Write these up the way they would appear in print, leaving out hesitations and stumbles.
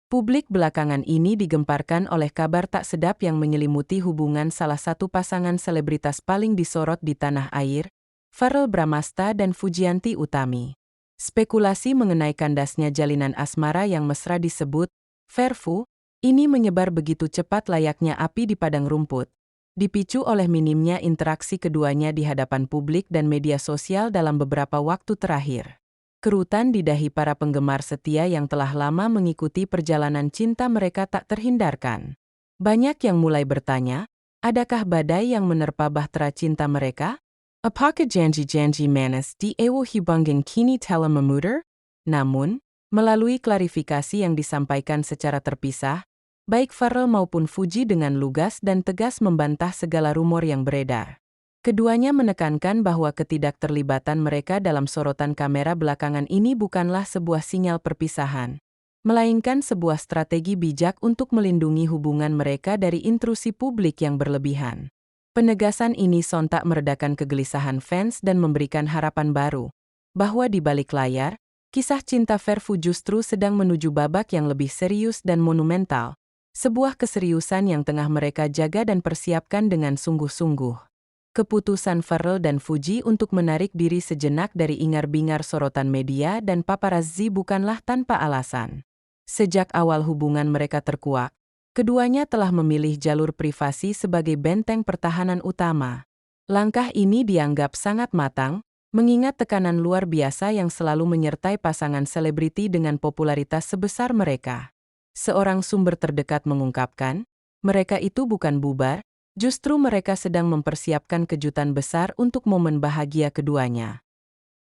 Publik belakangan ini digemparkan oleh kabar tak sedap yang menyelimuti hubungan salah satu pasangan selebritas paling disorot di tanah air, Verrell Bramasta dan Fujianti Utami. Spekulasi mengenai kandasnya jalinan asmara yang mesra disebut Verfu, ini menyebar begitu cepat layaknya api di padang rumput, dipicu oleh minimnya interaksi keduanya di hadapan publik dan media sosial dalam beberapa waktu terakhir. Kerutan di dahi para penggemar setia yang telah lama mengikuti perjalanan cinta mereka tak terhindarkan. Banyak yang mulai bertanya, adakah badai yang menerpa bahtera cinta mereka? Apakah janji-janji manis di Ewo Hibangin kini telah memudar? Namun, melalui klarifikasi yang disampaikan secara terpisah, baik Verrell maupun Fuji dengan lugas dan tegas membantah segala rumor yang beredar. Keduanya menekankan bahwa ketidakterlibatan mereka dalam sorotan kamera belakangan ini bukanlah sebuah sinyal perpisahan, melainkan sebuah strategi bijak untuk melindungi hubungan mereka dari intrusi publik yang berlebihan. Penegasan ini sontak meredakan kegelisahan fans dan memberikan harapan baru, bahwa di balik layar, kisah cinta Verfu justru sedang menuju babak yang lebih serius dan monumental, sebuah keseriusan yang tengah mereka jaga dan persiapkan dengan sungguh-sungguh. Keputusan Verrell dan Fuji untuk menarik diri sejenak dari ingar-bingar sorotan media dan paparazzi bukanlah tanpa alasan. Sejak awal hubungan mereka terkuak, keduanya telah memilih jalur privasi sebagai benteng pertahanan utama. Langkah ini dianggap sangat matang, mengingat tekanan luar biasa yang selalu menyertai pasangan selebriti dengan popularitas sebesar mereka. Seorang sumber terdekat mengungkapkan, mereka itu bukan bubar, justru mereka sedang mempersiapkan kejutan besar untuk momen bahagia keduanya.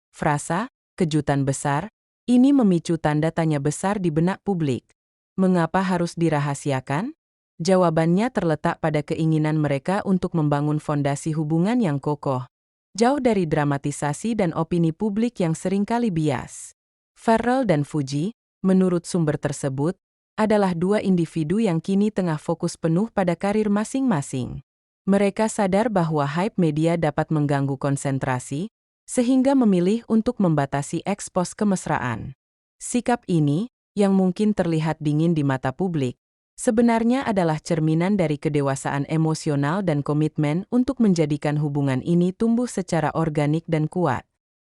Frasa, kejutan besar, ini memicu tanda tanya besar di benak publik. Mengapa harus dirahasiakan? Jawabannya terletak pada keinginan mereka untuk membangun fondasi hubungan yang kokoh, jauh dari dramatisasi dan opini publik yang seringkali bias. Verrell dan Fuji, menurut sumber tersebut, adalah dua individu yang kini tengah fokus penuh pada karir masing-masing. Mereka sadar bahwa hype media dapat mengganggu konsentrasi, sehingga memilih untuk membatasi ekspos kemesraan. Sikap ini, yang mungkin terlihat dingin di mata publik, sebenarnya adalah cerminan dari kedewasaan emosional dan komitmen untuk menjadikan hubungan ini tumbuh secara organik dan kuat.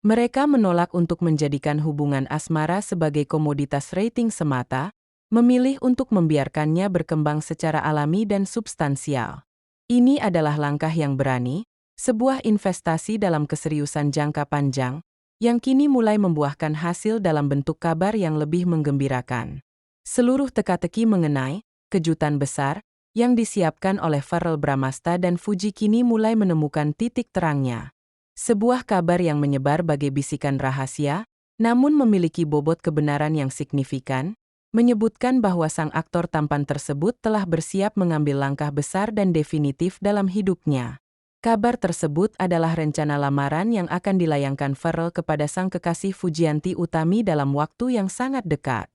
Mereka menolak untuk menjadikan hubungan asmara sebagai komoditas rating semata, memilih untuk membiarkannya berkembang secara alami dan substansial. Ini adalah langkah yang berani, sebuah investasi dalam keseriusan jangka panjang, yang kini mulai membuahkan hasil dalam bentuk kabar yang lebih menggembirakan. Seluruh teka-teki mengenai kejutan besar yang disiapkan oleh Verrell Bramasta dan Fuji kini mulai menemukan titik terangnya. Sebuah kabar yang menyebar bagai bisikan rahasia, namun memiliki bobot kebenaran yang signifikan, menyebutkan bahwa sang aktor tampan tersebut telah bersiap mengambil langkah besar dan definitif dalam hidupnya. Kabar tersebut adalah rencana lamaran yang akan dilayangkan Verrell kepada sang kekasih Fujianti Utami dalam waktu yang sangat dekat.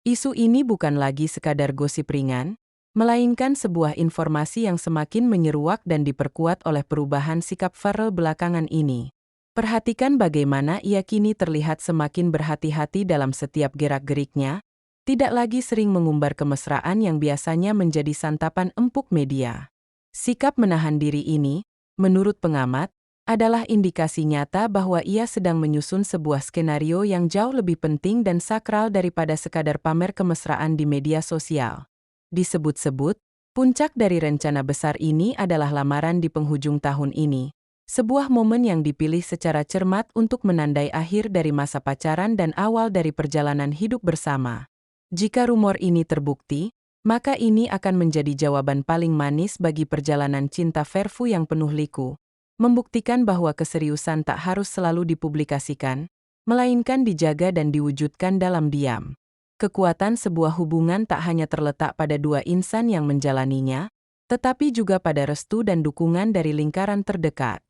Isu ini bukan lagi sekadar gosip ringan, melainkan sebuah informasi yang semakin menyeruak dan diperkuat oleh perubahan sikap Verrell belakangan ini. Perhatikan bagaimana ia kini terlihat semakin berhati-hati dalam setiap gerak-geriknya, tidak lagi sering mengumbar kemesraan yang biasanya menjadi santapan empuk media. Sikap menahan diri ini, menurut pengamat, adalah indikasi nyata bahwa ia sedang menyusun sebuah skenario yang jauh lebih penting dan sakral daripada sekadar pamer kemesraan di media sosial. Disebut-sebut, puncak dari rencana besar ini adalah lamaran di penghujung tahun ini, sebuah momen yang dipilih secara cermat untuk menandai akhir dari masa pacaran dan awal dari perjalanan hidup bersama. Jika rumor ini terbukti, maka ini akan menjadi jawaban paling manis bagi perjalanan cinta Verfu yang penuh liku, membuktikan bahwa keseriusan tak harus selalu dipublikasikan, melainkan dijaga dan diwujudkan dalam diam. Kekuatan sebuah hubungan tak hanya terletak pada dua insan yang menjalaninya, tetapi juga pada restu dan dukungan dari lingkaran terdekat.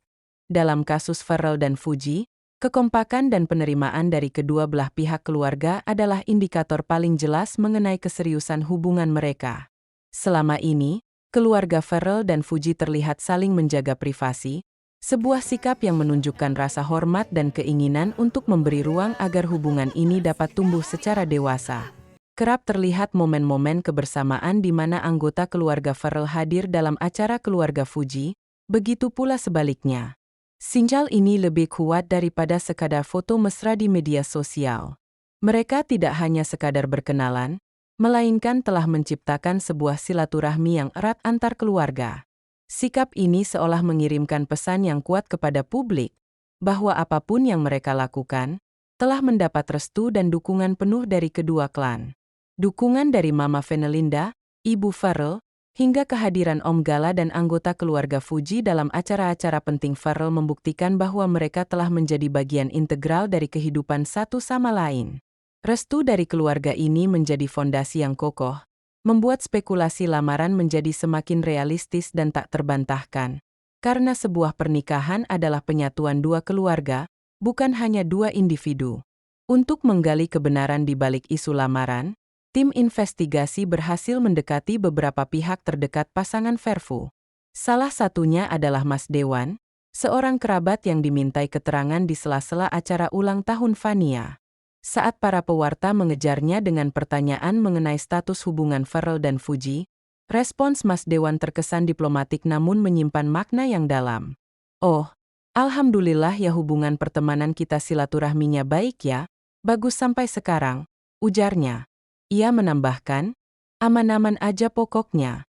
Dalam kasus Verrell dan Fuji, kekompakan dan penerimaan dari kedua belah pihak keluarga adalah indikator paling jelas mengenai keseriusan hubungan mereka. Selama ini, keluarga Verrell dan Fuji terlihat saling menjaga privasi, sebuah sikap yang menunjukkan rasa hormat dan keinginan untuk memberi ruang agar hubungan ini dapat tumbuh secara dewasa. Kerap terlihat momen-momen kebersamaan di mana anggota keluarga Farrell hadir dalam acara keluarga Fuji, begitu pula sebaliknya. Sinyal ini lebih kuat daripada sekadar foto mesra di media sosial. Mereka tidak hanya sekadar berkenalan, melainkan telah menciptakan sebuah silaturahmi yang erat antar keluarga. Sikap ini seolah mengirimkan pesan yang kuat kepada publik, bahwa apapun yang mereka lakukan, telah mendapat restu dan dukungan penuh dari kedua klan. Dukungan dari Mama Venelinda, Ibu Farrell, hingga kehadiran Om Gala dan anggota keluarga Fuji dalam acara-acara penting Farrell membuktikan bahwa mereka telah menjadi bagian integral dari kehidupan satu sama lain. Restu dari keluarga ini menjadi fondasi yang kokoh, membuat spekulasi lamaran menjadi semakin realistis dan tak terbantahkan. Karena sebuah pernikahan adalah penyatuan dua keluarga, bukan hanya dua individu. Untuk menggali kebenaran di balik isu lamaran, tim investigasi berhasil mendekati beberapa pihak terdekat pasangan Verfu. Salah satunya adalah Mas Dewan, seorang kerabat yang dimintai keterangan di sela-sela acara ulang tahun Vania. Saat para pewarta mengejarnya dengan pertanyaan mengenai status hubungan Farrell dan Fuji, respons Mas Dewan terkesan diplomatik namun menyimpan makna yang dalam. "Oh, alhamdulillah ya, hubungan pertemanan kita silaturahminya baik ya, bagus sampai sekarang," ujarnya. Ia menambahkan, "Aman-aman aja pokoknya."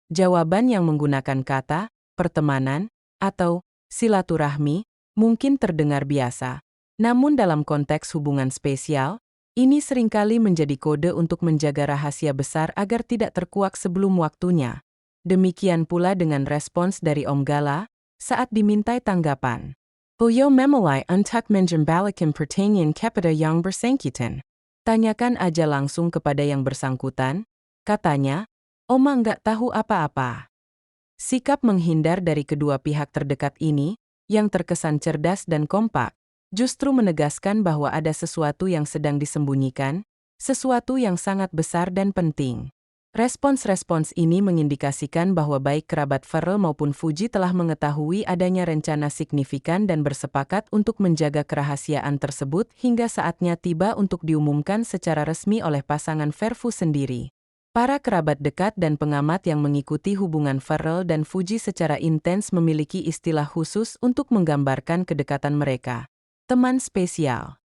Jawaban yang menggunakan kata pertemanan atau silaturahmi mungkin terdengar biasa, namun dalam konteks hubungan spesial, ini seringkali menjadi kode untuk menjaga rahasia besar agar tidak terkuak sebelum waktunya. Demikian pula dengan respons dari Om Gala saat dimintai tanggapan. "Beliau memulai untuk menjembalakan pertanyaan kepada yang bersangkutan. Tanyakan aja langsung kepada yang bersangkutan," katanya. "Oma nggak tahu apa-apa." Sikap menghindar dari kedua pihak terdekat ini, yang terkesan cerdas dan kompak, justru menegaskan bahwa ada sesuatu yang sedang disembunyikan, sesuatu yang sangat besar dan penting. Respons-respons ini mengindikasikan bahwa baik kerabat Farrell maupun Fuji telah mengetahui adanya rencana signifikan dan bersepakat untuk menjaga kerahasiaan tersebut hingga saatnya tiba untuk diumumkan secara resmi oleh pasangan Verfu sendiri. Para kerabat dekat dan pengamat yang mengikuti hubungan Farrell dan Fuji secara intens memiliki istilah khusus untuk menggambarkan kedekatan mereka. Teman spesial.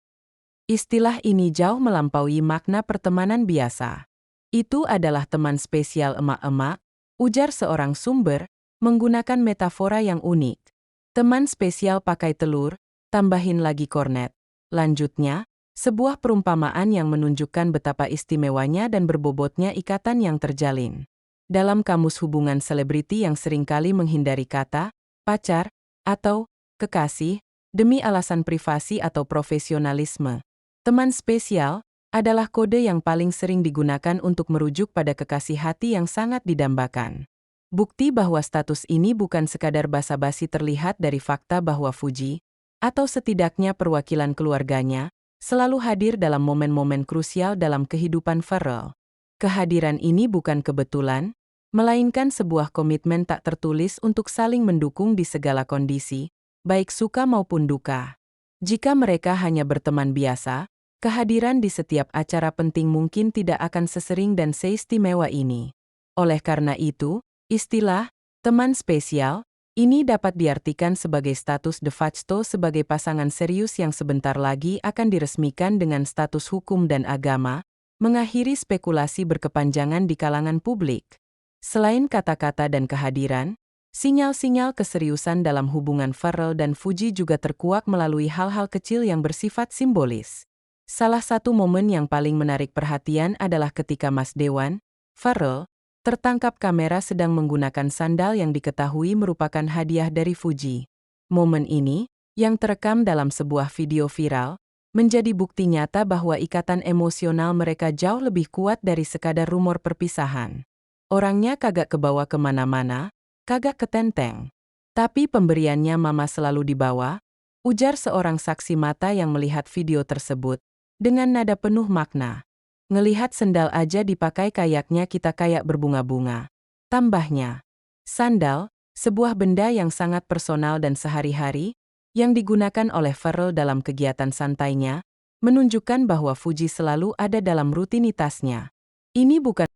Istilah ini jauh melampaui makna pertemanan biasa. "Itu adalah teman spesial emak-emak," ujar seorang sumber, menggunakan metafora yang unik. "Teman spesial pakai telur, tambahin lagi kornet." Lanjutnya, sebuah perumpamaan yang menunjukkan betapa istimewanya dan berbobotnya ikatan yang terjalin. Dalam kamus hubungan selebriti yang seringkali menghindari kata pacar atau kekasih demi alasan privasi atau profesionalisme, teman spesial adalah kode yang paling sering digunakan untuk merujuk pada kekasih hati yang sangat didambakan. Bukti bahwa status ini bukan sekadar basa-basi terlihat dari fakta bahwa Fuji, atau setidaknya perwakilan keluarganya, selalu hadir dalam momen-momen krusial dalam kehidupan Farrell. Kehadiran ini bukan kebetulan, melainkan sebuah komitmen tak tertulis untuk saling mendukung di segala kondisi, baik suka maupun duka. Jika mereka hanya berteman biasa, kehadiran di setiap acara penting mungkin tidak akan sesering dan seistimewa ini. Oleh karena itu, istilah teman spesial ini dapat diartikan sebagai status de facto sebagai pasangan serius yang sebentar lagi akan diresmikan dengan status hukum dan agama, mengakhiri spekulasi berkepanjangan di kalangan publik. Selain kata-kata dan kehadiran, sinyal-sinyal keseriusan dalam hubungan Farrell dan Fuji juga terkuak melalui hal-hal kecil yang bersifat simbolis. Salah satu momen yang paling menarik perhatian adalah ketika Mas Dewan, Farrell, tertangkap kamera sedang menggunakan sandal yang diketahui merupakan hadiah dari Fuji. Momen ini, yang terekam dalam sebuah video viral, menjadi bukti nyata bahwa ikatan emosional mereka jauh lebih kuat dari sekadar rumor perpisahan. "Orangnya kagak kebawa kemana-mana, kagak ketenteng. Tapi pemberiannya Mama selalu dibawa," ujar seorang saksi mata yang melihat video tersebut, dengan nada penuh makna. "Ngelihat sendal aja dipakai kayaknya kita kayak berbunga-bunga," tambahnya. Sandal, sebuah benda yang sangat personal dan sehari-hari, yang digunakan oleh Farrell dalam kegiatan santainya, menunjukkan bahwa Fuji selalu ada dalam rutinitasnya. Ini bukan